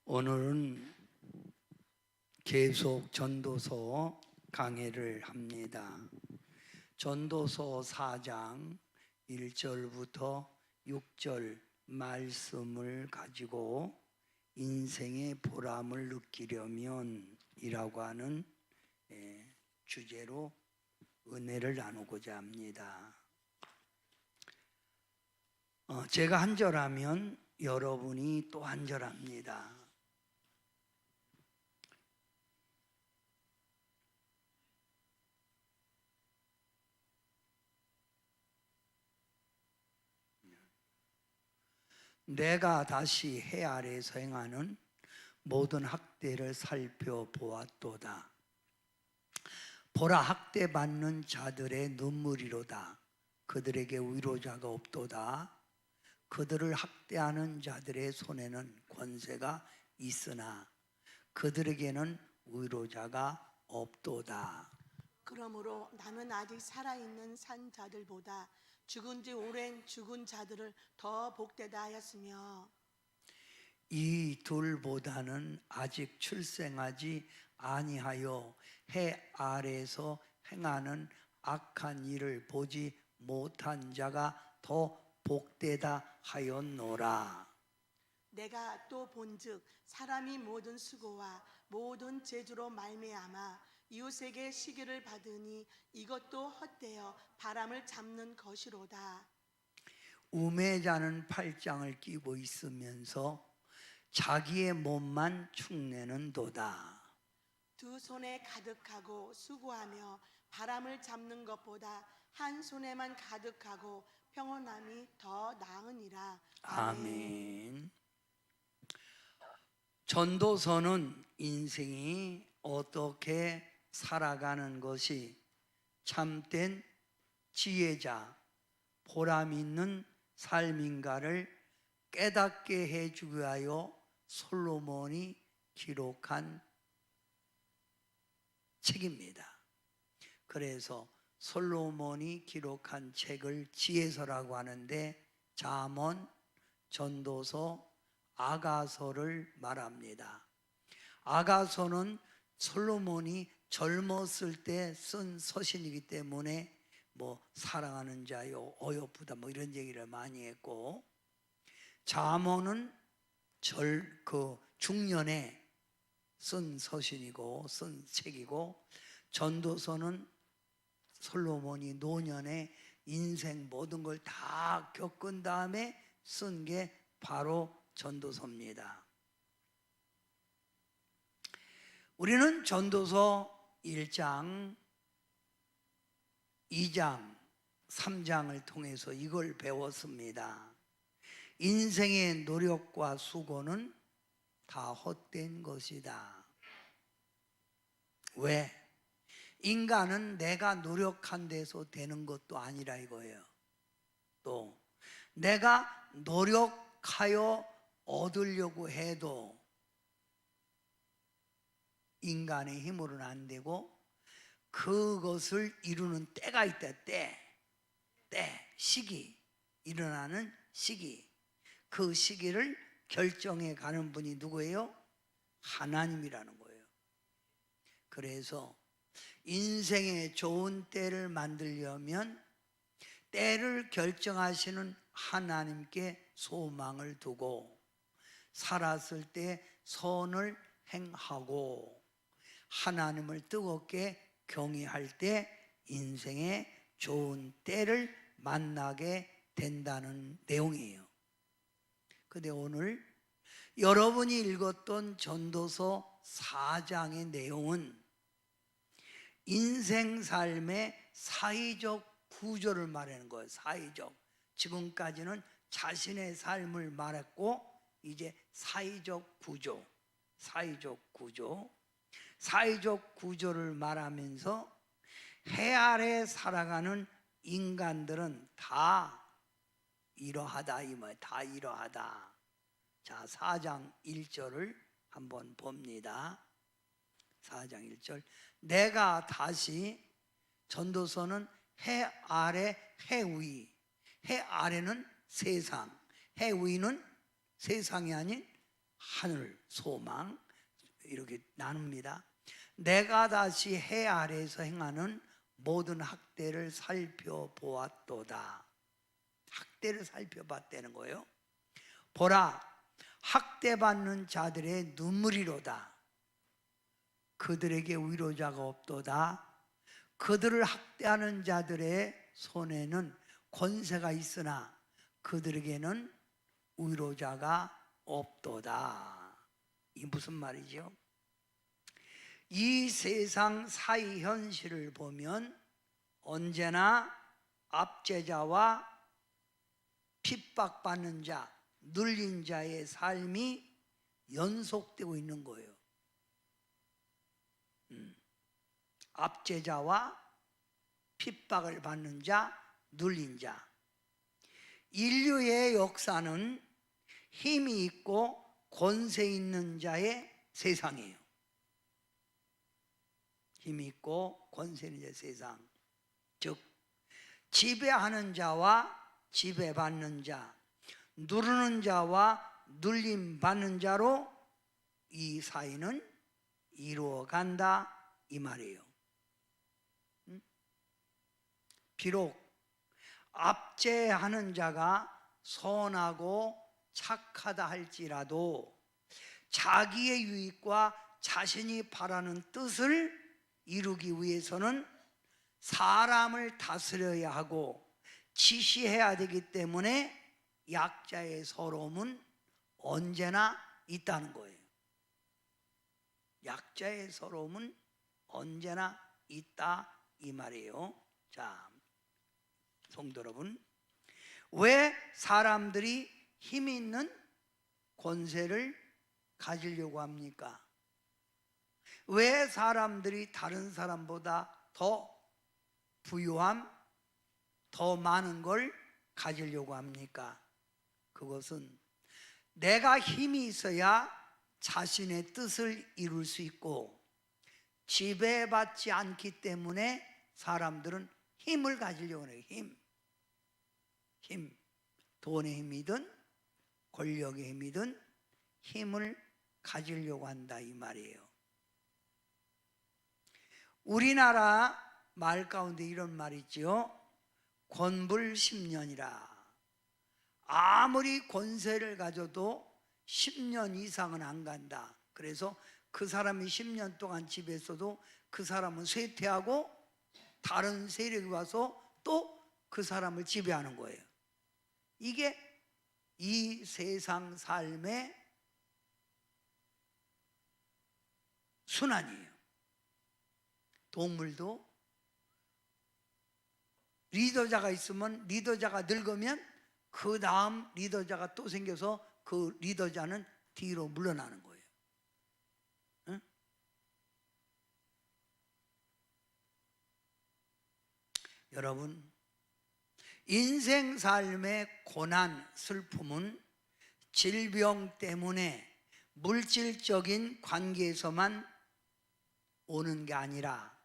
오늘은 계속 전도서 강해를 합니다. 전도서 4장 1절부터 6절 말씀을 가지고 인생의 보람을 느끼려면 이라고 하는 주제로 은혜를 나누고자 합니다. 제가 한 절하면 여러분이 또 한 절합니다. 내가 다시 해 아래에서 행하는 모든 학대를 살펴보았도다. 보라, 학대받는 자들의 눈물이로다. 그들에게 위로자가 없도다. 그들을 학대하는 자들의 손에는 권세가 있으나 그들에게는 위로자가 없도다. 그러므로 나는 아직 살아있는 산 자들보다 죽은 지 오랜 죽은 자들을 더 복되다 하였으며, 이 둘보다는 아직 출생하지 아니하여 해 아래에서 행하는 악한 일을 보지 못한 자가 더 복되다 하였노라. 내가 또 본즉 사람이 모든 수고와 모든 재주로 말미암아 이웃에게 시기를 받으니 이것도 헛되어 바람을 잡는 것이로다. 우매자는 팔짱을 끼고 있으면서 자기의 몸만 축내는도다. 두 손에 가득하고 수고하며 바람을 잡는 것보다 한 손에만 가득하고 평온함이 더 나으니라. 아멘. 전도서는 인생이 어떻게 살아가는 것이 참된 지혜자, 보람 있는 삶인가를 깨닫게 해주기 위하여 솔로몬이 기록한 책입니다. 그래서 솔로몬이 기록한 책을 지혜서라고 하는데 잠언, 전도서, 아가서를 말합니다. 아가서는 솔로몬이 젊었을 때 쓴 서신이기 때문에 사랑하는 자요 어여쁘다 이런 얘기를 많이 했고, 잠언은 중년에 쓴 서신이고 쓴 책이고, 전도서는 솔로몬이 노년에 인생 모든 걸 다 겪은 다음에 쓴 게 바로 전도서입니다. 우리는 전도서 1장, 2장, 3장을 통해서 이걸 배웠습니다. 인생의 노력과 수고는 다 헛된 것이다. 왜? 인간은 내가 노력한 데서 되는 것도 아니라 이거예요. 또 내가 노력하여 얻으려고 해도 인간의 힘으로는 안 되고, 그것을 이루는 때가 있다. 시기, 일어나는 시기. 그 시기를 결정해 가는 분이 누구예요? 하나님이라는 거예요. 그래서 인생의 좋은 때를 만들려면 때를 결정하시는 하나님께 소망을 두고 살았을 때 선을 행하고 하나님을 뜨겁게 경외할 때 인생의 좋은 때를 만나게 된다는 내용이에요. 근데 오늘 여러분이 읽었던 전도서 4장의 내용은 인생 삶의 사회적 구조를 말하는 거예요. 사회적. 지금까지는 자신의 삶을 말했고 이제 사회적 구조를 말하면서 해 아래 살아가는 인간들은 다 이러하다 이 말, 다 이러하다. 자, 4장 1절을 한번 봅니다. 4장 1절. 내가 다시, 전도서는 해 아래 해 위, 해 아래는 세상, 해 위는 세상이 아닌 하늘, 소망 이렇게 나눕니다. 내가 다시 해 아래에서 행하는 모든 학대를 살펴보았도다. 학대를 살펴봤다는 거예요. 보라, 학대받는 자들의 눈물이로다. 그들에게 위로자가 없도다. 그들을 학대하는 자들의 손에는 권세가 있으나 그들에게는 위로자가 없도다. 이 무슨 말이죠? 이 세상 사이 현실을 보면 언제나 압제자와 핍박받는 자, 눌린 자의 삶이 연속되고 있는 거예요. 압제자와 핍박을 받는 자, 눌린 자. 인류의 역사는 힘이 있고 권세 있는 자의 세상이에요. 힘이 있고 권세 있는 자의 세상. 즉 지배하는 자와 지배받는 자, 누르는 자와 눌림받는 자로 이 사회는 이루어간다 이 말이에요. 비록 압제하는 자가 선하고 착하다 할지라도 자기의 유익과 자신이 바라는 뜻을 이루기 위해서는 사람을 다스려야 하고 지시해야 되기 때문에 약자의 서러움은 언제나 있다는 거예요. 약자의 서러움은 언제나 있다 이 말이에요. 자, 성도 여러분, 왜 사람들이 힘 있는 권세를 가지려고 합니까? 왜 사람들이 다른 사람보다 더 부유함, 더 많은 걸 가지려고 합니까? 그것은 내가 힘이 있어야 자신의 뜻을 이룰 수 있고 지배받지 않기 때문에 사람들은 힘을 가지려고 해요. 힘. 돈의 힘이든 권력의 힘이든 힘을 가지려고 한다 이 말이에요. 우리나라 말 가운데 이런 말이 있죠. 권불10년이라. 아무리 권세를 가져도 10년 이상은 안 간다. 그래서 그 사람이 10년 동안 집에 있어도 그 사람은 쇠퇴하고 다른 세력이 와서 또 그 사람을 지배하는 거예요. 이게 이 세상 삶의 순환이에요. 동물도 리더자가 있으면 리더자가 늙으면 그 다음 리더자가 또 생겨서 그 리더자는 뒤로 물러나는 거예요. 응? 여러분, 인생 삶의 고난, 슬픔은 질병 때문에 물질적인 관계에서만 오는 게 아니라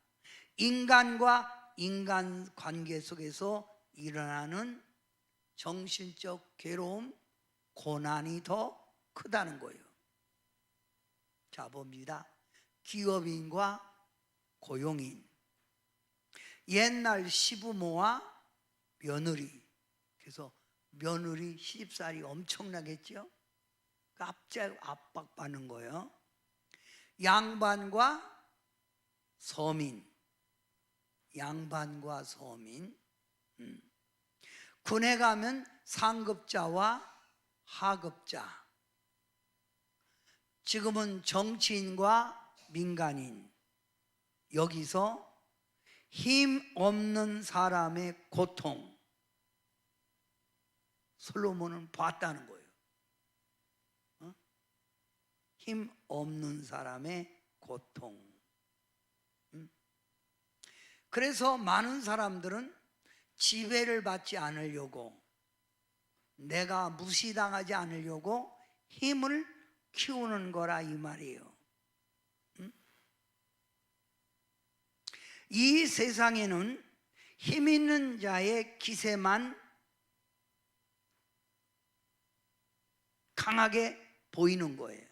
인간과 인간 관계 속에서 일어나는 정신적 괴로움, 고난이 더 크다는 거예요. 자, 봅니다. 기업인과 고용인, 옛날 시부모와 며느리. 그래서 며느리 시집살이 엄청나겠죠. 압박받는 거예요. 양반과 서민, 군에 가면 상급자와 하급자, 지금은 정치인과 민간인. 여기서 힘 없는 사람의 고통, 솔로몬은 봤다는 거예요. 힘 없는 사람의 고통. 그래서 많은 사람들은 지배를 받지 않으려고, 내가 무시당하지 않으려고 힘을 키우는 거라 이 말이에요. 이 세상에는 힘 있는 자의 기세만 강하게 보이는 거예요.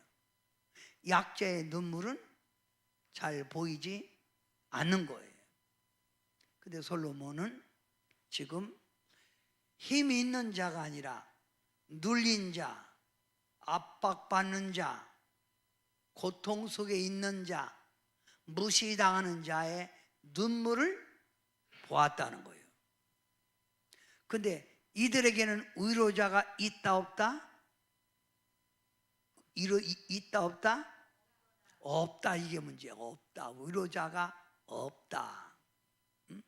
약자의 눈물은 잘 보이지 않는 거예요. 근데 솔로몬은 지금 힘이 있는 자가 아니라 눌린 자, 압박받는 자, 고통 속에 있는 자, 무시당하는 자의 눈물을 보았다는 거예요. 근데 이들에게는 위로자가 있다 없다? 있다 없다? 없다. 이게 문제야. 없다. 위로자가 없다. 응?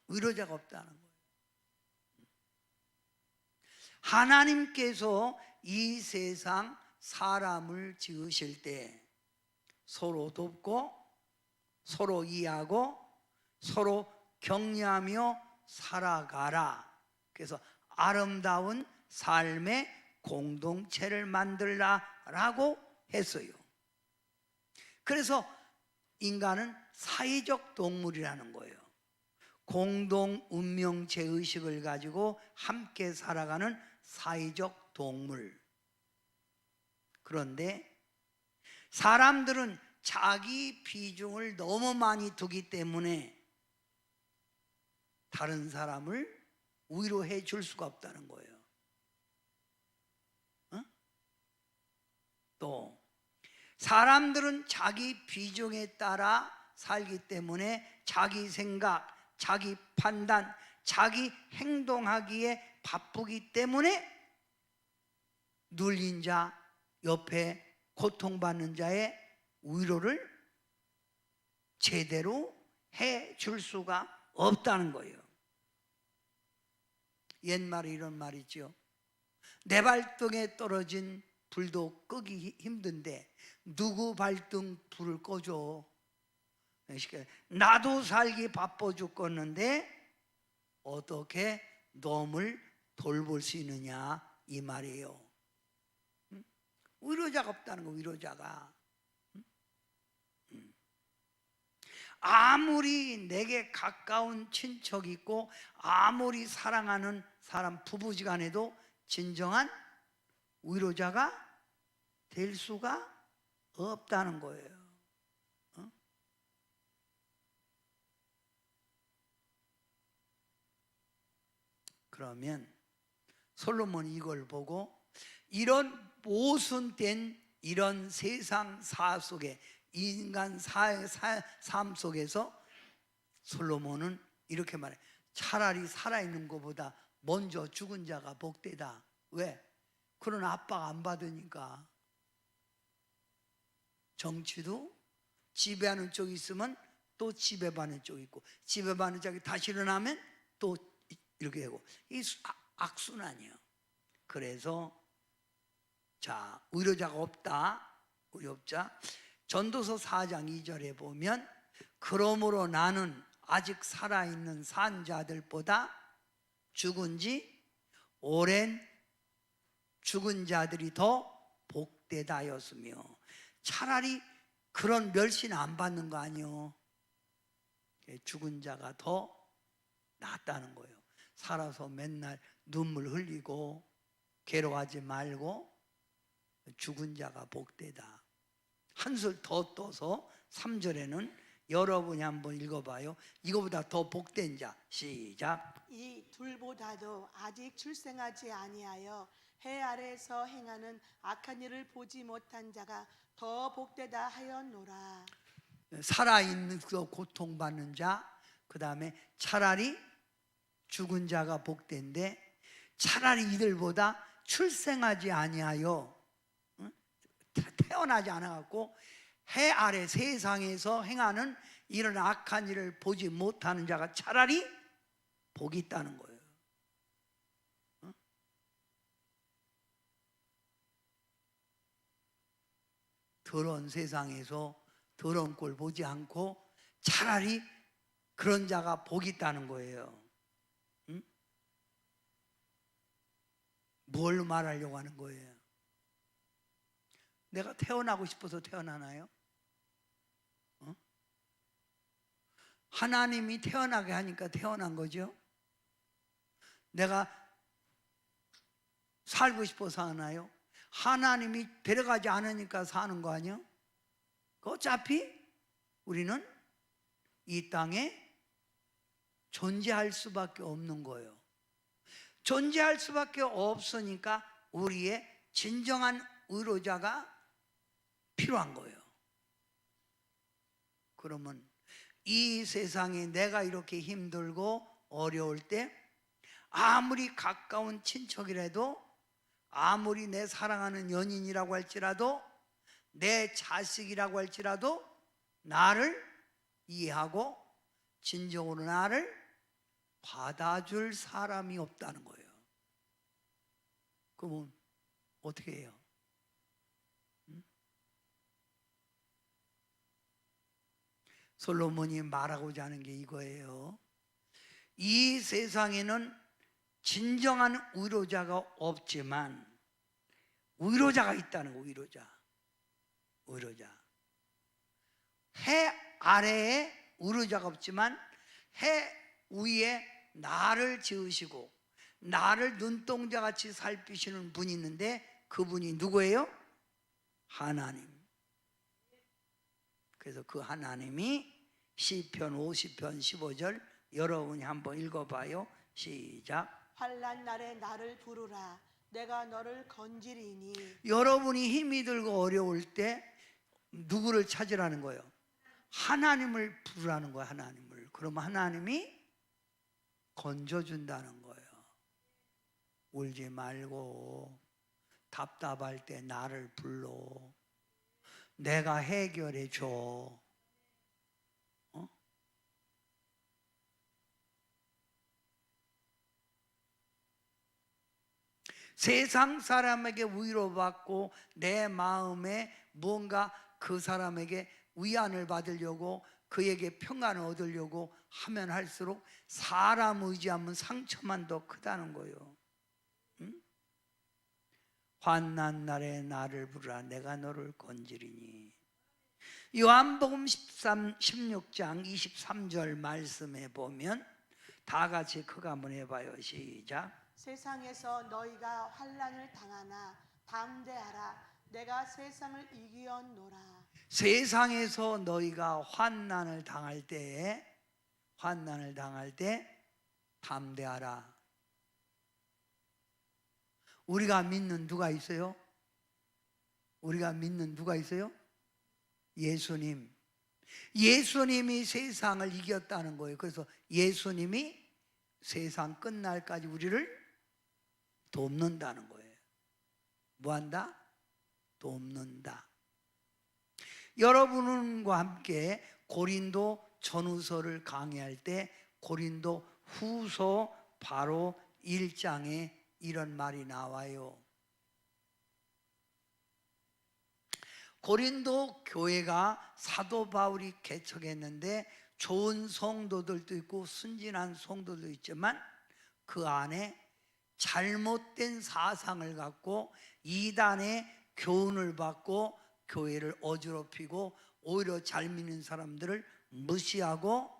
위로자가 없다는 거예요. 하나님께서 이 세상 사람을 지으실 때 서로 돕고 서로 이해하고 서로 격려하며 살아가라. 그래서 아름다운 삶의 공동체를 만들라라고 했어요. 그래서 인간은 사회적 동물이라는 거예요. 공동 운명체 의식을 가지고 함께 살아가는 사회적 동물. 그런데 사람들은 자기 비중을 너무 많이 두기 때문에 다른 사람을 위로해 줄 수가 없다는 거예요. 또 사람들은 자기 비중에 따라 살기 때문에 자기 생각, 자기 판단, 자기 행동하기에 바쁘기 때문에 눌린 자, 옆에 고통받는 자의 위로를 제대로 해 줄 수가 없다는 거예요. 옛말에 이런 말이 있죠. 내 발등에 떨어진 불도 끄기 힘든데 누구 발등 불을 꺼줘. 나도 살기 바빠 죽겠는데 어떻게 놈을 돌볼 수 있느냐 이 말이에요. 위로자가 없다는 거. 위로자가 아무리 내게 가까운 친척이 있고 아무리 사랑하는 사람 부부지간에도 진정한 위로자가 될 수가 없다는 거예요. 그러면 솔로몬이 이걸 보고 이런 모순된 이런 세상 사 속에 인간 삶 속에서 솔로몬은 이렇게 말해. 차라리 살아있는 것보다 먼저 죽은 자가 복되다. 왜? 그런 압박 안 받으니까. 정치도 지배하는 쪽이 있으면 또 지배받는 쪽이 있고 지배받는 쪽이 다시 일어나면 또 이렇게 되고 이 악순환이에요. 그래서 자, 위로자가 없다. 위로자 전도서 4장 2절에 보면 그러므로 나는 아직 살아있는 산자들보다 죽은 지 오랜 죽은 자들이 더 복되다 하였으며 차라리 그런 멸시는 안 받는 거 아니요. 죽은 자가 더 낫다는 거예요. 살아서 맨날 눈물 흘리고 괴로워하지 말고 죽은 자가 복되다. 한술 더 떠서 3절에는 여러분이 한번 읽어봐요. 이거보다 더 복된 자. 시작. 이 둘보다도 아직 출생하지 아니하여 해 아래에서 행하는 악한 일을 보지 못한 자가 더 복되다 하였노라. 살아있는 고통받는 자, 그 다음에 차라리 죽은 자가 복된데 차라리 이들보다 출생하지 아니하여 태어나지 않아갖고 해 아래 세상에서 행하는 이런 악한 일을 보지 못하는 자가 차라리 복이 있다는 거예요. 더러운 세상에서 더러운 꼴 보지 않고 차라리 그런 자가 복이 있다는 거예요. 뭘 말하려고 하는 거예요? 내가 태어나고 싶어서 태어나나요? 하나님이 태어나게 하니까 태어난 거죠. 내가 살고 싶어서 하나요? 하나님이 데려가지 않으니까 사는 거 아니야? 어차피 우리는 이 땅에 존재할 수밖에 없는 거예요. 존재할 수밖에 없으니까 우리의 진정한 의로자가 필요한 거예요. 그러면 이 세상에 내가 이렇게 힘들고 어려울 때 아무리 가까운 친척이라도, 아무리 내 사랑하는 연인이라고 할지라도, 내 자식이라고 할지라도 나를 이해하고 진정으로 나를 받아줄 사람이 없다는 거예요. 그러면 어떻게 해요? 솔로몬이 말하고자 하는 게 이거예요. 이 세상에는 진정한 위로자가 없지만 위로자가 있다는 거. 위로자. 해 아래에 위로자가 없지만 해 위에 나를 지으시고 나를 눈동자같이 살피시는 분이 있는데 그분이 누구예요? 하나님. 그래서 그 하나님이 시편 50편 15절 여러분이 한번 읽어봐요. 시작. 환난 날에 나를 부르라. 내가 너를 건지리니. 여러분이 힘이 들고 어려울 때 누구를 찾으라는 거예요? 하나님을 부르라는 거예요. 하나님을. 그러면 하나님이 건져준다는 거예요. 울지 말고 답답할 때 나를 불러. 내가 해결해 줘. 세상 사람에게 위로받고 내 마음에 뭔가 그 사람에게 위안을 받으려고 그에게 평안을 얻으려고 하면 할수록 사람 의지하면 상처만 더 크다는 거예요. 환난 날에 나를 부르라. 내가 너를 건지리니. 요한복음 16장 23절 말씀에 보면 다 같이 그거 한번 해봐요. 시작. 세상에서 너희가 환난을 당하나 담대하라. 내가 세상을 이기었노라. 세상에서 너희가 환난을 당할 때 담대하라. 우리가 믿는 누가 있어요? 우리가 믿는 누가 있어요? 예수님. 예수님이 세상을 이겼다는 거예요. 그래서 예수님이 세상 끝날까지 우리를 돕는다는 거예요. 뭐한다? 돕는다. 여러분과 함께 고린도 전후서를 강의할 때 고린도 후서 바로 1장에 이런 말이 나와요. 고린도 교회가 사도 바울이 개척했는데 좋은 성도들도 있고 순진한 성도도 있지만 그 안에 잘못된 사상을 갖고 이단의 교훈을 받고 교회를 어지럽히고 오히려 잘 믿는 사람들을 무시하고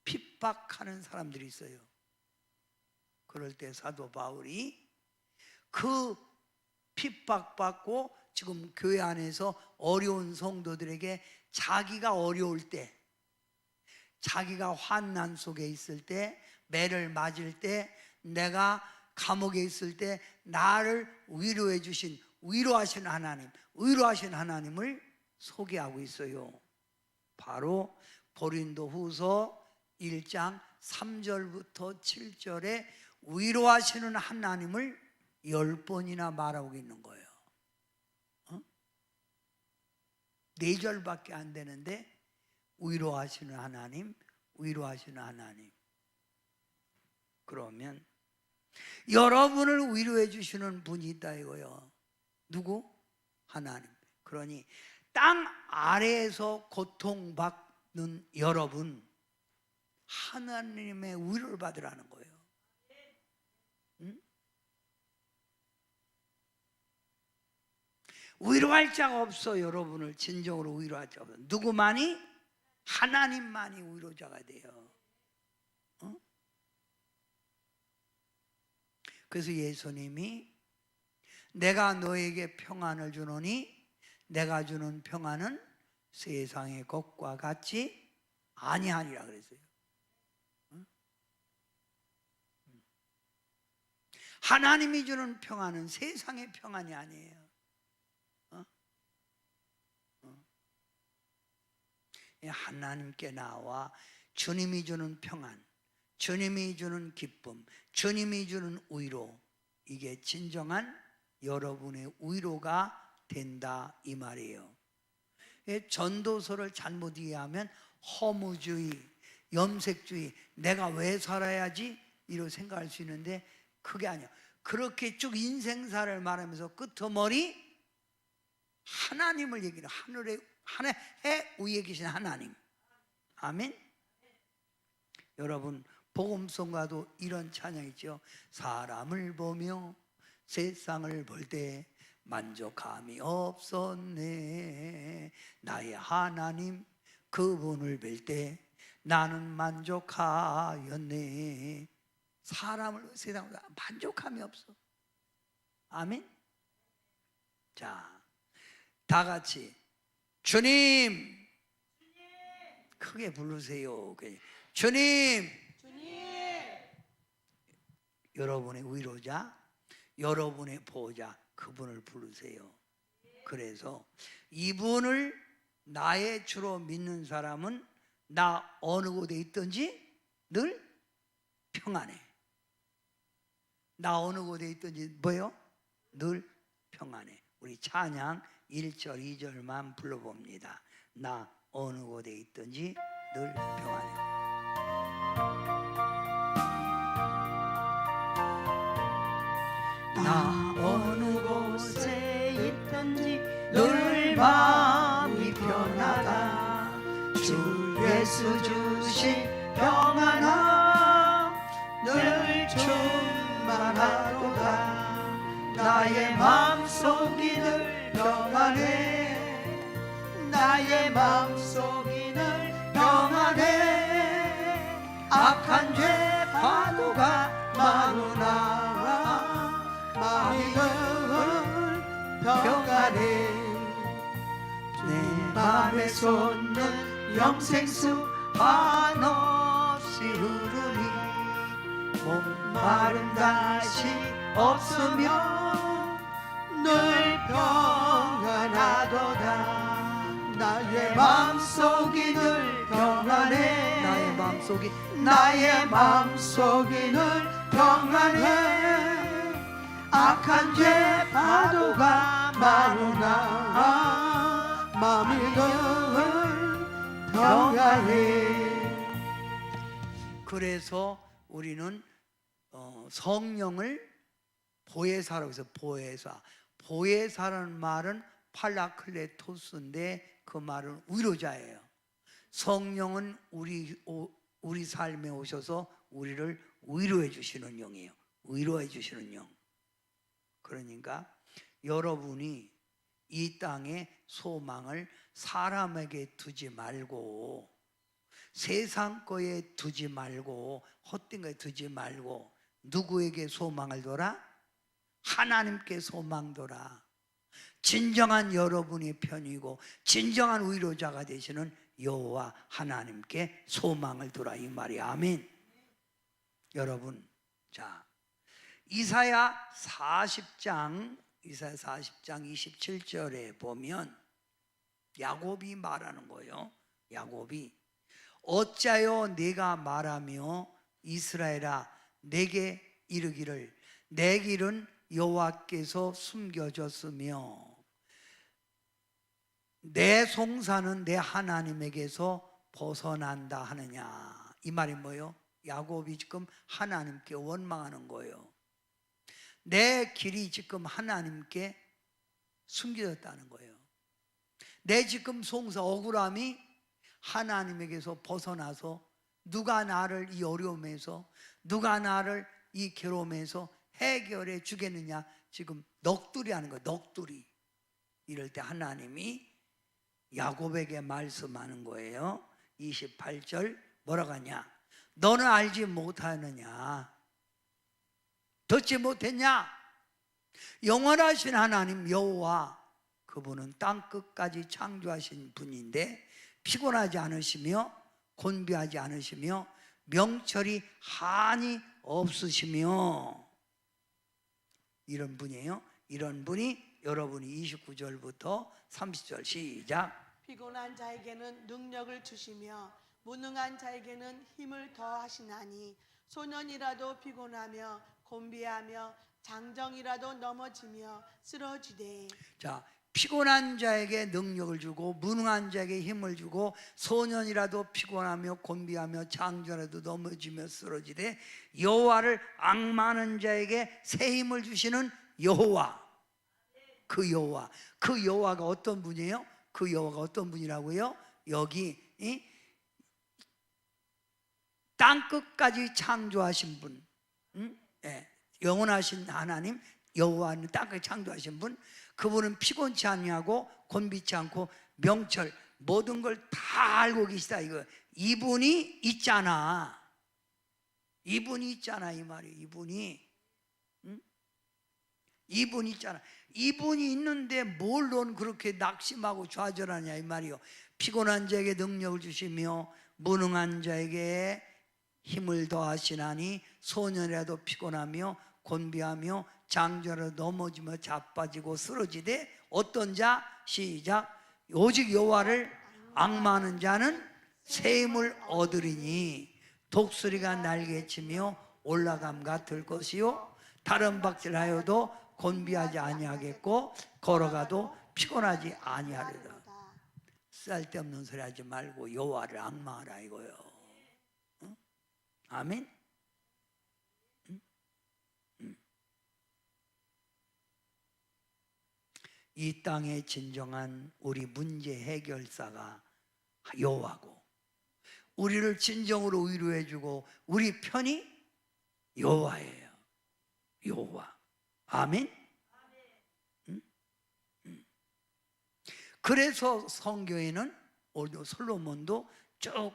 핍박하는 사람들이 있어요. 그럴 때 사도 바울이 그 핍박받고 지금 교회 안에서 어려운 성도들에게 자기가 어려울 때, 자기가 환난 속에 있을 때, 매를 맞을 때, 내가 감옥에 있을 때 나를 위로해 주신 위로하신 하나님을 소개하고 있어요. 바로 고린도 후서 1장 3절부터 7절에 위로하시는 하나님을 10번이나 말하고 있는 거예요. 4절밖에 안 되는데 위로하시는 하나님. 그러면 여러분을 위로해 주시는 분이 있다 이거예요. 누구? 하나님. 그러니 땅 아래에서 고통받는 여러분, 하나님의 위로를 받으라는 거예요. 위로할 자가 없어. 여러분을 진정으로 위로할 자가 없어. 누구만이? 하나님만이 위로자가 돼요. 그래서 예수님이 내가 너에게 평안을 주노니 내가 주는 평안은 세상의 것과 같지 아니하리라 그랬어요. 하나님이 주는 평안은 세상의 평안이 아니에요. 하나님께 나와 주님이 주는 평안, 주님이 주는 기쁨, 주님이 주는 위로, 이게 진정한 여러분의 위로가 된다 이 말이에요. 전도서를 잘못 이해하면 허무주의, 염색주의, 내가 왜 살아야지 이런 생각할 수 있는데 그게 아니야. 그렇게 쭉 인생사를 말하면서 끄트머리 하나님을 얘기해요. 하늘에 위에 계신 하나님. 아멘. 여러분 복음성가도 이런 찬양 있죠. 사람을 보며 세상을 볼 때 만족함이 없었네. 나의 하나님 그분을 뵐 때 나는 만족하였네. 사람을 세상으로 만족함이 없어. 아멘. 자, 다 같이 주님 크게 부르세요. 주님, 여러분의 위로자, 여러분의 보호자 그분을 부르세요. 그래서 이분을 나의 주로 믿는 사람은 나 어느 곳에 있든지 늘 평안해. 나 어느 곳에 있든지 뭐요? 늘 평안해. 우리 찬양 1절 2절만 불러봅니다. 나 어느 곳에 있든지 늘 평안해. 나 어느 곳에 있든지 늘 마음이 편하다. 주 예수 주신 평안함 늘 충만하도다. 나의 마음속이 늘 평안해. 나의 마음속이 늘 평안해. 악한 죄 파도가 많으나 마음이 늘 평안해. 내 맘에 솟는 영생수 한없이 흐르니 목마름 다시 없으며 늘 평안하도다. 나의 마음속이 늘 평안해. 나의 마음속이 늘 평안해. 악한 죄 파도가 많으나 마음이 늘 평안해. 그래서 우리는 성령을 보혜사라고 해서 보혜사라는 말은 팔라클레토스인데 그 말은 위로자예요. 성령은 우리 삶에 오셔서 우리를 위로해 주시는 영이에요. 위로해 주시는 영. 그러니까 여러분이 이 땅에 소망을 사람에게 두지 말고 세상 거에 두지 말고 헛된 거에 두지 말고 누구에게 소망을 둬라? 하나님께 소망 둬라. 진정한 여러분의 편이고 진정한 위로자가 되시는 여호와 하나님께 소망을 두라 이 말이 아멘. 여러분, 자 이사야 40장 27절에 보면 야곱이 말하는 거예요. 야곱이 어찌하여 네가 말하며 이스라엘아 내게 이르기를 내 길은 여호와께서 숨겨졌으며 내 송사는 내 하나님에게서 벗어난다 하느냐. 이 말이 뭐예요? 야곱이 지금 하나님께 원망하는 거예요. 내 길이 지금 하나님께 숨겨졌다는 거예요. 내 지금 송사 억울함이 하나님에게서 벗어나서 누가 나를 이 어려움에서 누가 나를 이 괴로움에서 해결해 주겠느냐. 지금 넋두리 하는 거예요. 넋두리. 이럴 때 하나님이 야곱에게 말씀하는 거예요. 28절 뭐라고 하냐. 너는 알지 못하느냐. 듣지 못했냐. 영원하신 하나님 여호와, 그분은 땅 끝까지 창조하신 분인데 피곤하지 않으시며 곤비하지 않으시며 명철이 한이 없으시며, 이런 분이에요. 이런 분이 여러분이 29절부터 30절 시작. 피곤한 자에게는 능력을 주시며 무능한 자에게는 힘을 더하시나니 소년이라도 피곤하며 곤비하며 장정이라도 넘어지며 쓰러지되. 자, 피곤한 자에게 능력을 주고 무능한 자에게 힘을 주고 소년이라도 피곤하며 곤비하며 장정이라도 넘어지며 쓰러지되 여호와를 앙마하는 자에게 새 힘을 주시는 여호와, 그 여호와, 그 여호와가 어떤 분이에요? 그 여호와가 어떤 분이라고요? 여기 땅 끝까지 창조하신 분, 영원하신 하나님 여호와는 땅 끝까지 창조하신 분, 그분은 피곤치 아니하고 곤비치 않고 명철 모든 걸 다 알고 계시다 이거. 이분이 있잖아. 이분이 있잖아 이 말이에요. 이분이 있잖아. 이분이 있는데 뭘 넌 그렇게 낙심하고 좌절하냐 이 말이요. 피곤한 자에게 능력을 주시며 무능한 자에게 힘을 더하시나니 소년이라도 피곤하며 곤비하며 장정이라도 넘어지며 자빠지고 쓰러지되 어떤 자? 시작. 오직 여호와를 앙마하는 자는 새 힘을 얻으리니 독수리가 날개치며 올라감 같을 것이요 다른 박질하여도 곤비하지 아니하겠고 걸어가도 피곤하지 아니하리라. 쓸데없는 소리 하지 말고 여호와를 앙마하라 이거요. 응? 아멘. 응? 응. 이 땅의 진정한 우리 문제 해결사가 여호와고, 우리를 진정으로 위로해주고 우리 편이 여호와예요. 여호와. 아멘. 응? 응. 그래서 성경에는 솔로몬도 쭉,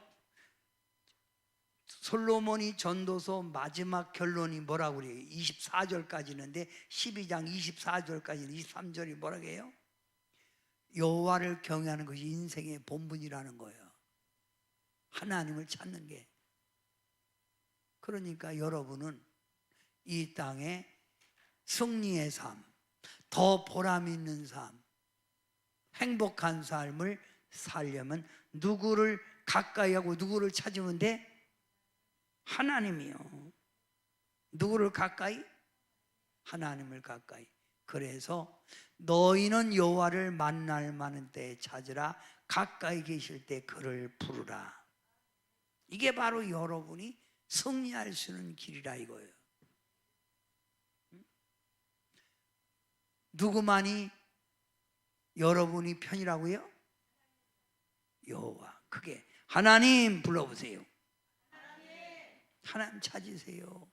솔로몬이 전도서 마지막 결론이 뭐라고 그래요? 24절까지 있는데 12장 24절까지 23절이 뭐라고 해요? 여호와를 경외하는 것이 인생의 본분이라는 거예요. 하나님을 찾는 게. 그러니까 여러분은 이 땅에 승리의 삶, 더 보람 있는 삶, 행복한 삶을 살려면 누구를 가까이 하고 누구를 찾으면 돼? 하나님이요. 누구를 가까이? 하나님을 가까이. 그래서 너희는 여호와를 만날 만한 때에 찾으라. 가까이 계실 때 그를 부르라. 이게 바로 여러분이 승리할 수 있는 길이라 이거예요. 누구만이 여러분이 편이라고요? 여호와. 크게 하나님 불러보세요. 하나님 찾으세요.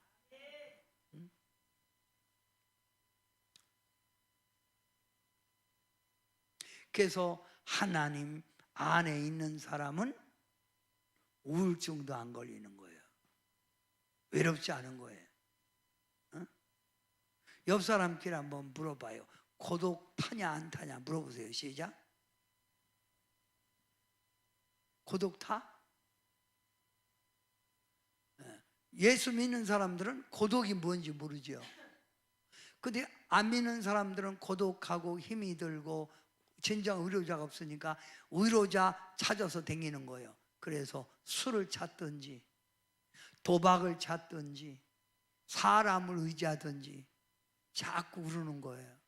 그래서 하나님 안에 있는 사람은 우울증도 안 걸리는 거예요. 외롭지 않은 거예요. 옆 사람끼리 한번 물어봐요. 고독 타냐 안 타냐 물어보세요. 시작. 고독 타? 예수 믿는 사람들은 고독이 뭔지 모르죠. 근데 안 믿는 사람들은 고독하고 힘이 들고 진정 의료자가 없으니까 의료자 찾아서 다니는 거예요. 그래서 술을 찾든지 도박을 찾든지 사람을 의지하든지 자꾸 그러는 거예요.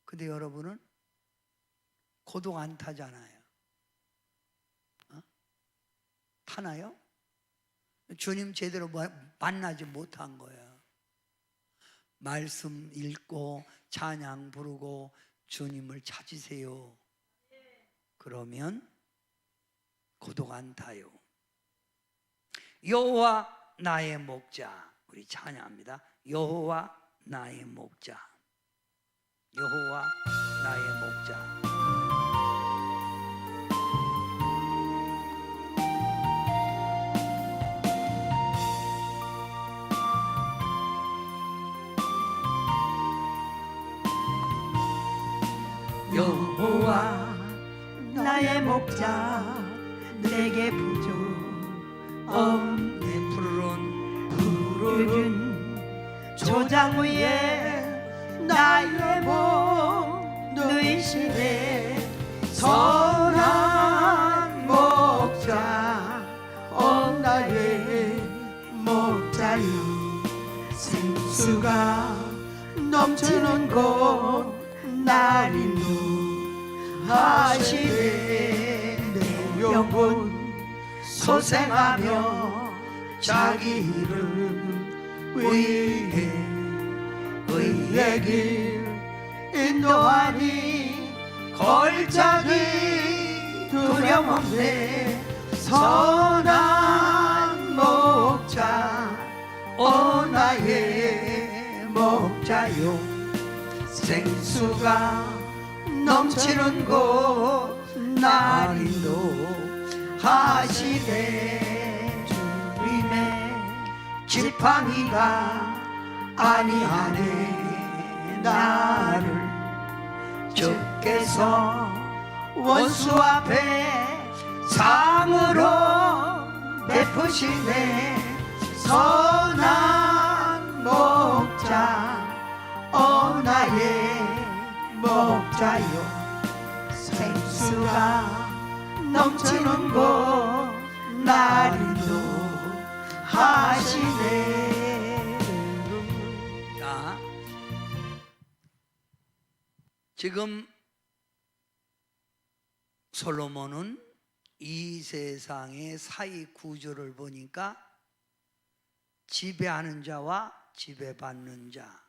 근데 여러분은 고독 안 타잖아요. 타나요? 주님 제대로 만나지 못한 거예요. 말씀 읽고 찬양 부르고 주님을 찾으세요. 그러면 고독 안 타요. 여호와 나의 목자. 우리 찬양합니다. 여호와 나의 목자. 여호와 나의 목자. 여호와 나의 목자 내게 부족 없네. 푸르른 조장 위에 나의 몸 누이시네. 선한 목자 나의 목자여 생수가 넘치는 곳 날 인도하시네. 내 영혼 소생하며 자기 이름 위해 의의 길 인도하니 걸작이 두려움 없네. 선한 목자 나의 목자요 생수가 넘치는 곳 날 인도하시네. 주님의 지팡이가 아니하네. 나를 주께서 원수 앞에 상으로 베푸시네. 선한 목자 나의 목자요 생수가 넘치는 곳 날 인도하시네. 자, 지금 솔로몬은 이 세상의 사이 구조를 보니까 지배하는 자와 지배받는 자,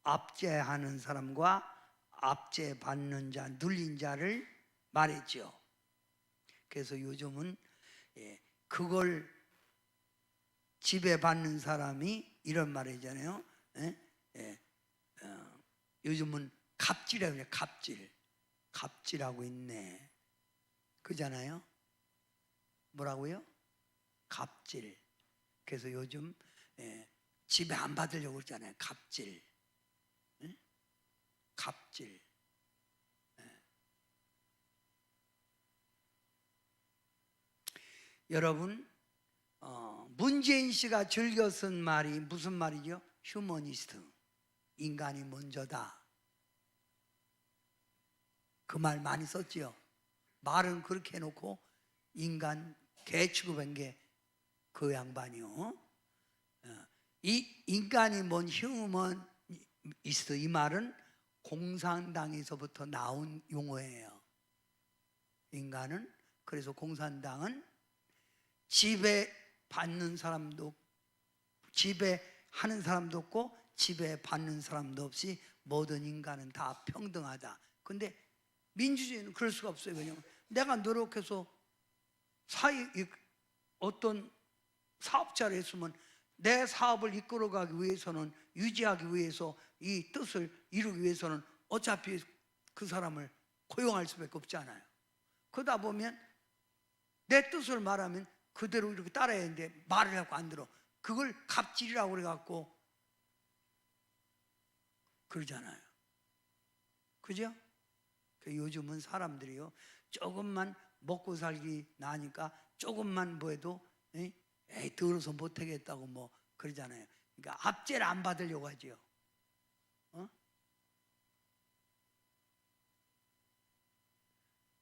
압제하는 사람과 압제받는 자, 눌린 자를 말했죠. 그래서 요즘은 그걸 지배받는 사람이 이런 말이잖아요. 요즘은 갑질이라고 해요. 갑질하고 있네. 그잖아요. 뭐라고요? 갑질. 그래서 요즘 지배 안 받으려고 그러잖아요. 갑질. 갑질. 여러분, 문재인 씨가 즐겨 쓴 말이 무슨 말이죠? 휴머니스트. 인간이 먼저다. 그 말 많이 썼지요. 말은 그렇게 해놓고 인간 개 취급한 게 그 양반이요. 이 인간이 뭔 휴머니스트, 이 말은 공산당에서부터 나온 용어예요. 인간은, 그래서 공산당은 지배받는 사람도, 지배하는 사람도 없고 지배받는 사람도 없이 모든 인간은 다 평등하다. 근데 민주주의는 그럴 수가 없어요. 왜냐하면 내가 노력해서 어떤 사업자를 했으면 내 사업을 이끌어가기 위해서는, 유지하기 위해서, 이 뜻을 이루기 위해서는 어차피 그 사람을 고용할 수밖에 없잖아요. 그러다 보면 내 뜻을 말하면 그대로 이렇게 따라야 하는데 말을 하고 안 들어. 그걸 갑질이라고 그래갖고 그러잖아요. 그죠? 요즘은 사람들이요, 조금만 먹고 살기 나니까 조금만 뭐 해도 에이 더러워서 못하겠다고 뭐 그러잖아요. 그러니까 압제를 안 받으려고 하죠.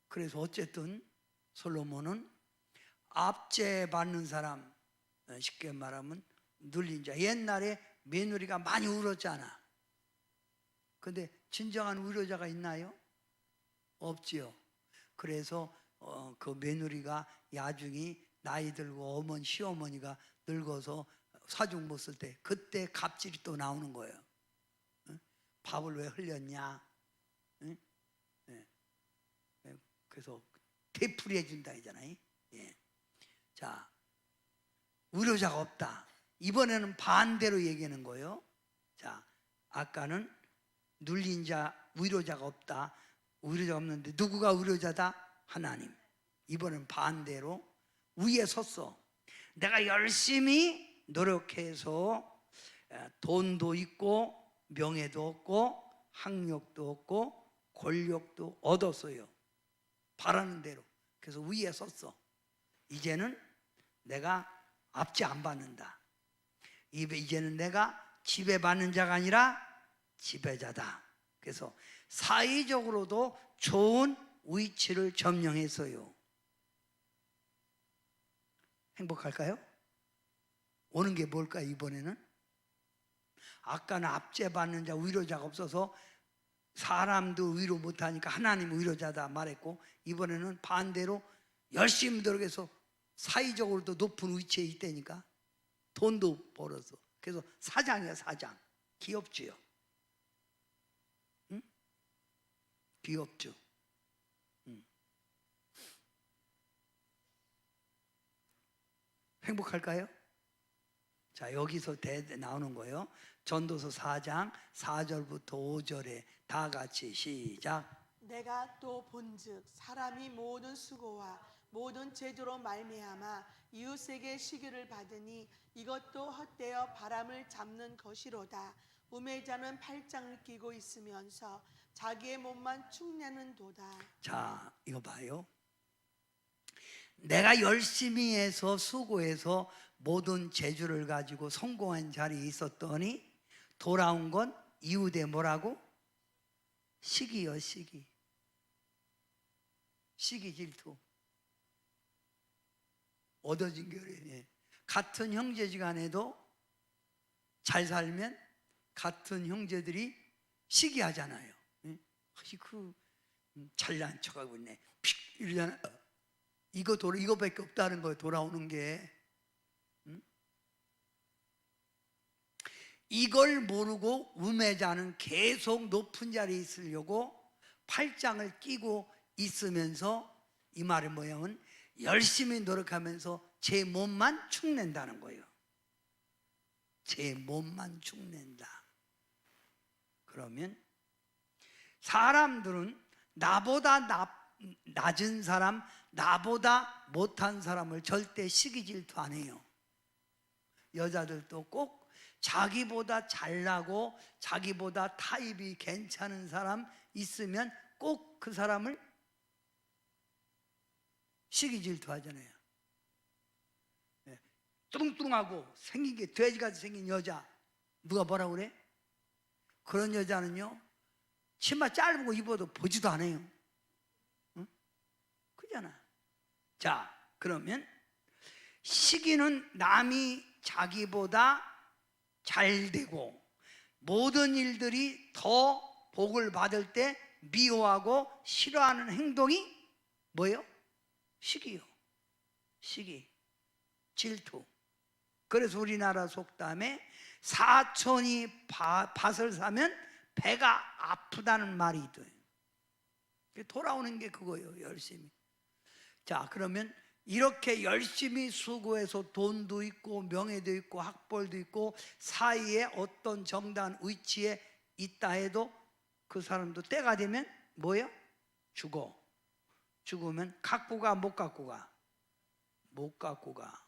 그래서 어쨌든 솔로몬은 압제받는 사람, 쉽게 말하면 눌린 자. 옛날에 며느리가 많이 울었잖아. 근데 진정한 위로자가 있나요? 없지요. 그래서 그 며느리가 야중이 나이 들고 어머니, 시어머니가 늙어서 사중 못 쓸 때, 그때 갑질이 또 나오는 거예요. 밥을 왜 흘렸냐? 그래서 되풀이해 준다 하잖아요. 자, 위로자가 없다. 이번에는 반대로 얘기하는 거예요. 자, 아까는 눌린 자, 위로자가 없다. 위로자가 없는데 누구가 위로자다? 하나님. 이번엔 반대로 위에 섰어. 내가 열심히 노력해서 돈도 있고 명예도 없고 학력도 없고 권력도 얻었어요. 바라는 대로. 그래서 위에 섰어. 이제는 내가 압제 안 받는다. 이제는 내가 지배받는 자가 아니라 지배자다. 그래서 사회적으로도 좋은 위치를 점령했어요. 행복할까요? 오는 게 뭘까요? 이번에는 아까는 압제받는 자, 위로자가 없어서 사람도 위로 못하니까 하나님 위로자다 말했고, 이번에는 반대로 열심히 노력해서 사회적으로도 높은 위치에 있다니까. 돈도 벌어서. 그래서 사장이야, 사장. 기업주요. 응? 기업주. 응. 행복할까요? 자, 여기서 나오는 거예요. 전도서 4장 4절부터 5절에 다 같이 시작. 내가 또 본즉 사람이 모든 수고와 모든 제조로 말미암아 이웃에게 시기를 받으니 이것도 헛되어 바람을 잡는 것이로다. 우매자는 팔짱을 끼고 있으면서 자기의 몸만 축내는도다. 자, 이거 봐요. 내가 열심히 해서 수고해서 모든 재주를 가지고 성공한 자리에 있었더니 돌아온 건 이웃에 뭐라고? 시기요, 시기. 시기 질투. 얻어진 결에 같은 형제지간에도 잘 살면 같은 형제들이 시기하잖아요. 그 잘난 척하고 있네. 이러잖아. 이거밖에 없다는 거예요. 돌아오는 게. 이걸 모르고 우매자는 계속 높은 자리에 있으려고 팔짱을 끼고 있으면서, 이 말은 뭐냐면 열심히 노력하면서 제 몸만 축낸다는 거예요. 제 몸만 축낸다. 그러면 사람들은 나보다 낮은 사람, 나보다 못한 사람을 절대 시기 질투 안 해요. 여자들도 꼭 자기보다 잘나고 자기보다 타입이 괜찮은 사람 있으면 꼭 그 사람을 시기 질투하잖아요. 뚱뚱하고 생긴 게 돼지같이 생긴 여자, 누가 뭐라 그래? 그런 여자는요, 치마 짧은 거 입어도 보지도 않아요. 응? 그잖아. 자, 그러면 시기는 남이 자기보다 잘 되고 모든 일들이 더 복을 받을 때 미워하고 싫어하는 행동이 뭐예요? 시기요. 시기, 질투. 그래서 우리나라 속담에 사촌이 밭을 사면 배가 아프다는 말이 있어요. 돌아오는 게 그거예요. 열심히. 자, 그러면 이렇게 열심히 수고해서 돈도 있고 명예도 있고 학벌도 있고 사이에 어떤 정당한 위치에 있다 해도 그 사람도 때가 되면 뭐예요? 죽어. 죽으면 갖고 가, 못 갖고 가? 못 갖고 가.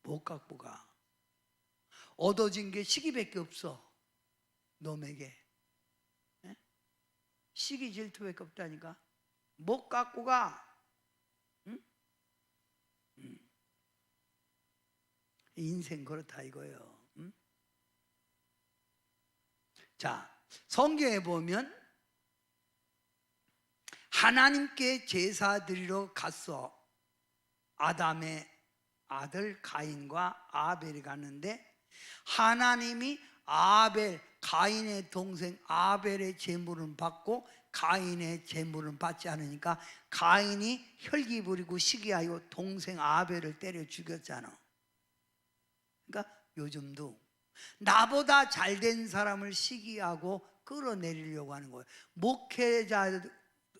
못 갖고 가. 얻어진 게 시기밖에 없어. 놈에게. 시기 질투밖에 없다니까. 못 갖고 가. 인생 그렇다 이거예요. 자, 성경에 보면 하나님께 제사 드리러 갔어. 아담의 아들 가인과 아벨이 갔는데 하나님이 가인의 동생 아벨의 제물은 받고 가인의 제물은 받지 않으니까 가인이 혈기 부리고 시기하여 동생 아벨을 때려 죽였잖아. 그러니까 요즘도 나보다 잘된 사람을 시기하고 끌어내리려고 하는 거예요.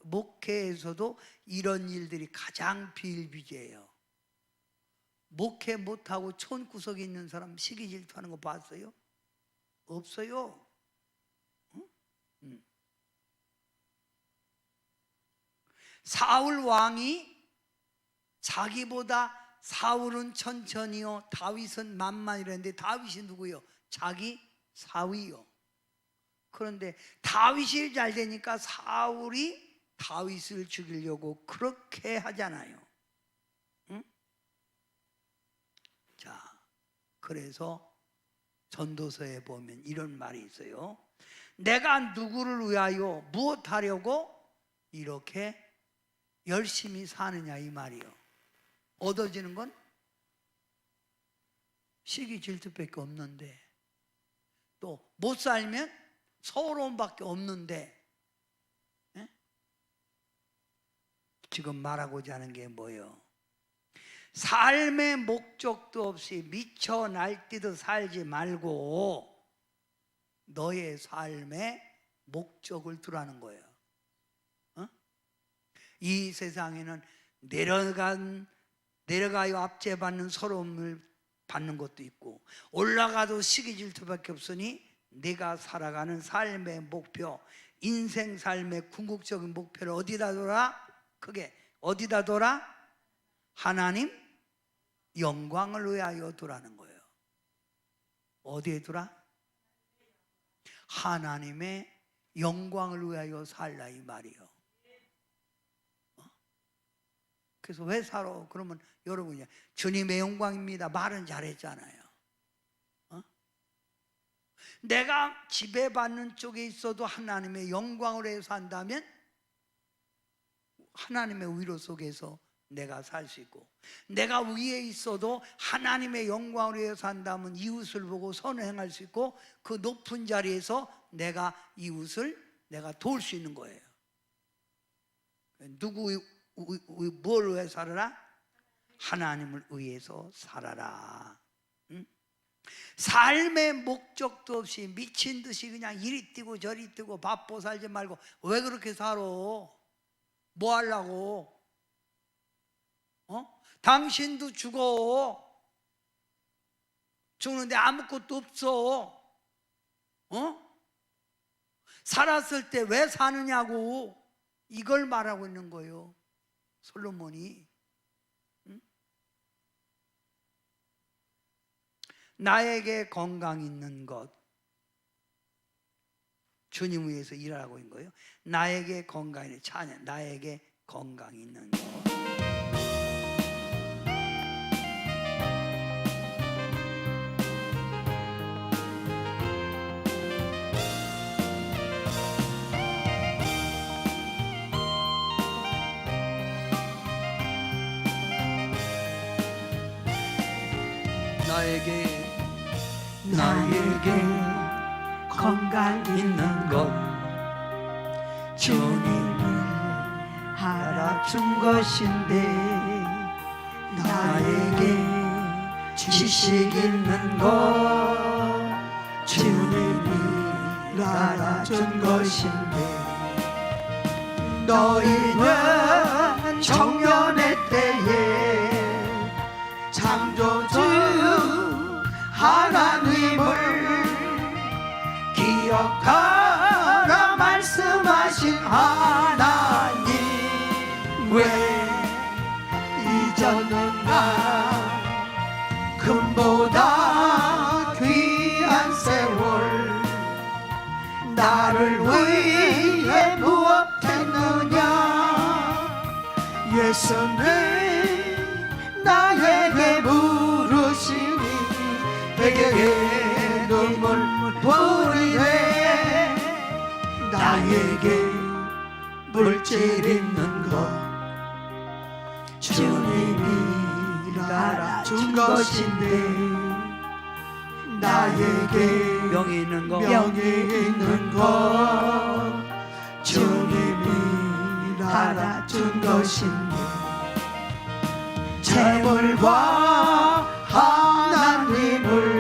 목회에서도 이런 일들이 가장 비일비재해요. 목회 못하고 촌구석에 있는 사람 시기 질투하는 거 봤어요? 없어요. 사울 왕이 자기보다 사울은 천천히요 다윗은 만만이랬는데 다윗이 누구요? 자기 사위요. 그런데 다윗이 잘 되니까 사울이 다윗을 죽이려고 그렇게 하잖아요. 응? 자, 그래서 전도서에 보면 이런 말이 있어요. 내가 누구를 위하여 무엇하려고 이렇게 열심히 사느냐, 이 말이요. 얻어지는 건 시기 질투밖에 없는데, 또 못 살면 서러움밖에 없는데, 에? 지금 말하고자 하는 게 뭐예요? 삶의 목적도 없이 미쳐 날뛰듯 살지 말고 너의 삶의 목적을 두라는 거예요. 어? 이 세상에는 내려가요 압제받는 서러움을 받는 것도 있고, 올라가도 시기 질투밖에 없으니 내가 살아가는 삶의 목표, 인생 삶의 궁극적인 목표를 어디다 둬라? 그게 어디다 둬라? 하나님 영광을 위하여 두라는 거예요. 어디에 두라? 하나님의 영광을 위하여 살라, 이 말이요. 그래서 왜 살아? 그러면 여러분이 주님의 영광입니다 말은 잘했잖아요. 내가 지배받는 쪽에 있어도 하나님의 영광을 위해서 산다면 하나님의 위로 속에서 내가 살 수 있고, 내가 위에 있어도 하나님의 영광을 위해서 산다면 이웃을 보고 선을 행할 수 있고, 그 높은 자리에서 내가 이웃을 내가 도울 수 있는 거예요. 뭘 위해 살아라? 하나님을 위해서 살아라. 응? 삶의 목적도 없이 미친 듯이 그냥 이리 뛰고 저리 뛰고 바빠 살지 말고 왜 그렇게 살아? 뭐 하려고? 당신도 죽어. 죽는데 아무것도 없어. 살았을 때 왜 사느냐고, 이걸 말하고 있는 거예요, 솔로몬이. 나에게 건강 있는 것, 주님 위해서 일하고 있는 거예요. 나에게 건강 있는 찬양, 나에게 건강 있는 것. 나에게 건강 있는 것, 주님을 알아준 것인데, 나에게 지식 있는 것, 주님이 알아준 것인데, 너희는 청년의 때에 창조주 하나님을 기억하라 말씀하신 하나님, 왜 잊었는가? 금보다 귀한 세월 나를 위해 무엇했느냐? 예수님 나에게 부르시니 내게 눈물 뿌리네. 나에게 물질 있는 것, 주님이 알아준 것인데, 나에게 명예 있는 것, 주님이 알아준 것인데, 재물과 하나님을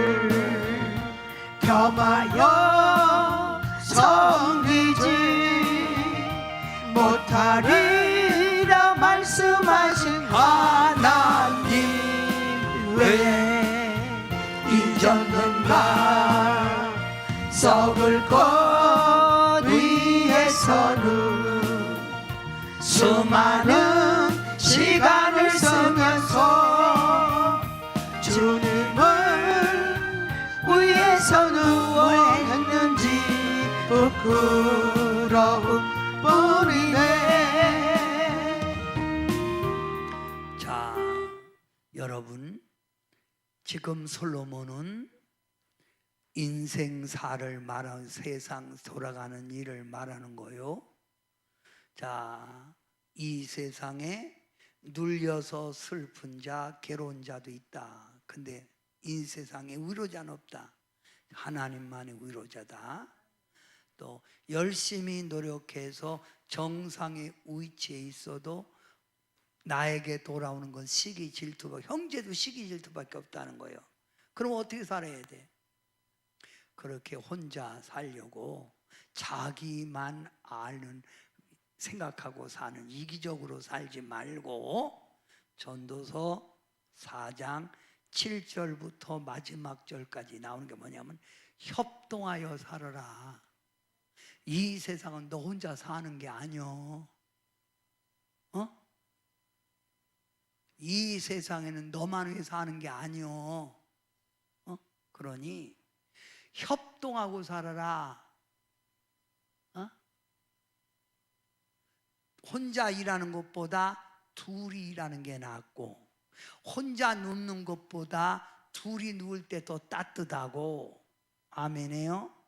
겸하여 섬기지 못하리라 말씀하신 하나님, 왜 잊었는가? 썩을 것 위에서는 수많은 시간을 쓰면서 주님을 위해서는 뭘 했는지 부끄러운 뿐이네. 자, 여러분, 지금 솔로몬은 인생사를 말하는, 세상 돌아가는 일을 말하는 거요. 자, 이 세상에 눌려서 슬픈 자, 괴로운 자도 있다. 근데 이 세상에 위로자는 없다. 하나님만의 위로자다. 또 열심히 노력해서 정상의 위치에 있어도 나에게 돌아오는 건 시기 질투가, 형제도 시기 질투밖에 없다는 거예요. 그럼 어떻게 살아야 돼? 그렇게 혼자 살려고 자기만 아는, 생각하고 사는, 이기적으로 살지 말고 전도서 4장 7절부터 마지막 절까지 나오는 게 뭐냐면 협동하여 살아라. 이 세상은 너 혼자 사는 게 아니여. 이 세상에는 너만 위해 사는 게 아니여. 그러니 협동하고 살아라. 혼자 일하는 것보다 둘이 일하는 게 낫고, 혼자 눕는 것보다 둘이 누울 때 더 따뜻하고. 아멘이에요.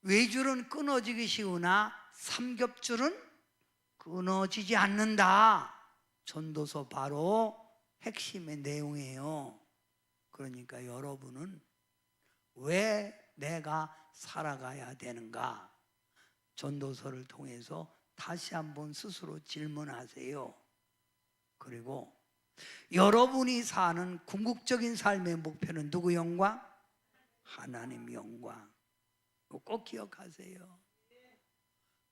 외줄은 끊어지기 쉬우나 삼겹줄은 끊어지지 않는다. 전도서 바로 핵심의 내용이에요. 그러니까 여러분은 왜 내가 살아가야 되는가? 전도서를 통해서 다시 한번 스스로 질문하세요. 그리고 여러분이 사는 궁극적인 삶의 목표는 누구 영광? 하나님 영광. 꼭 기억하세요.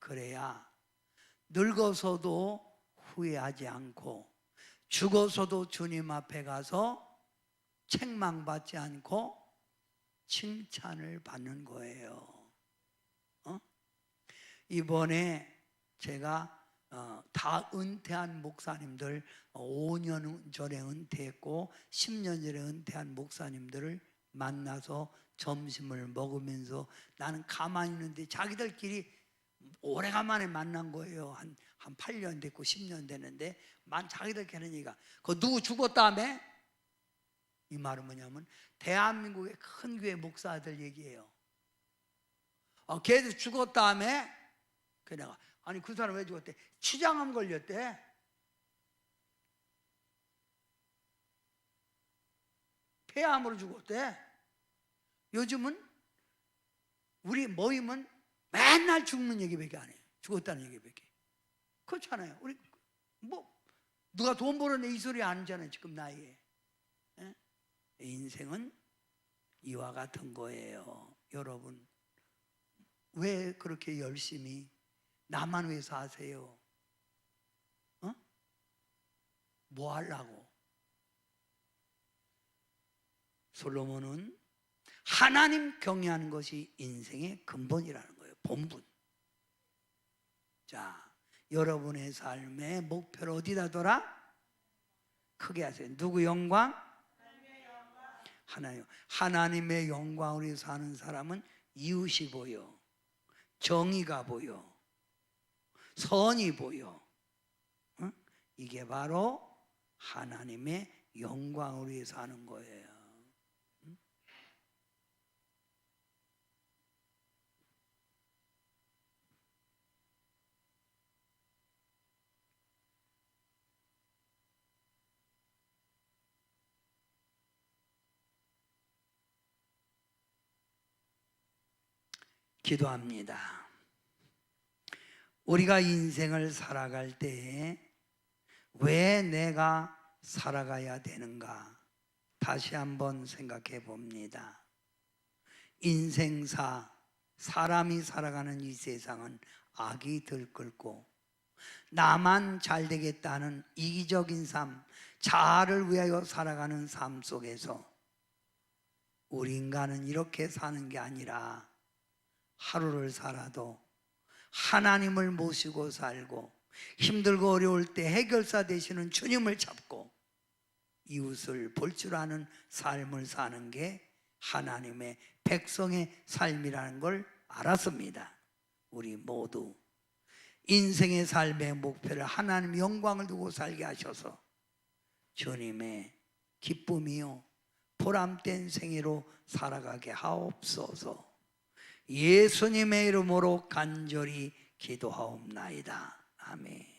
그래야 늙어서도 후회하지 않고, 죽어서도 주님 앞에 가서 책망받지 않고 칭찬을 받는 거예요. 이번에 제가 다 은퇴한 목사님들, 5년 전에 은퇴했고 10년 전에 은퇴한 목사님들을 만나서 점심을 먹으면서, 나는 가만히 있는데 자기들끼리 오래간만에 만난 거예요. 한 8년 됐고 10년 됐는데 자기들끼리 하는 얘기가, 그 누구 죽었다며? 이 말은 뭐냐면 대한민국의 큰 교회 목사들 얘기예요. 걔도 죽었다며? 그 내가, 아니 그 사람 왜 죽었대? 치장암 걸렸대. 폐암으로 죽었대. 요즘은 우리 모임은 맨날 죽는 얘기밖에 안 해요. 죽었다는 얘기밖에. 그렇잖아요. 우리 뭐 누가 돈 벌었네 이 소리 아니잖아요. 지금 나이에. 인생은 이와 같은 거예요. 여러분, 왜 그렇게 열심히 나만 위해서 하세요? 뭐 하려고? 솔로몬은 하나님 경외하는 것이 인생의 근본이라는 거예요. 본분. 자, 여러분의 삶의 목표를 어디다 둬라? 크게 하세요. 누구 영광? 하나님. 하나님의 영광으로 사는 사람은 이웃이 보여, 정의가 보여, 선이 보여. 이게 바로 하나님의 영광을 위해 사는 거예요. 기도합니다. 우리가 인생을 살아갈 때에 왜 내가 살아가야 되는가? 다시 한번 생각해 봅니다. 인생사, 사람이 살아가는 이 세상은 악이 들끓고, 나만 잘 되겠다는 이기적인 삶, 자아를 위하여 살아가는 삶 속에서 우리 인간은 이렇게 사는 게 아니라 하루를 살아도 하나님을 모시고 살고, 힘들고 어려울 때 해결사 되시는 주님을 잡고 이웃을 볼 줄 아는 삶을 사는 게 하나님의 백성의 삶이라는 걸 알았습니다. 우리 모두 인생의 삶의 목표를 하나님 영광을 두고 살게 하셔서 주님의 기쁨이요 보람된 생애로 살아가게 하옵소서. 예수님의 이름으로 간절히 기도하옵나이다. 아멘.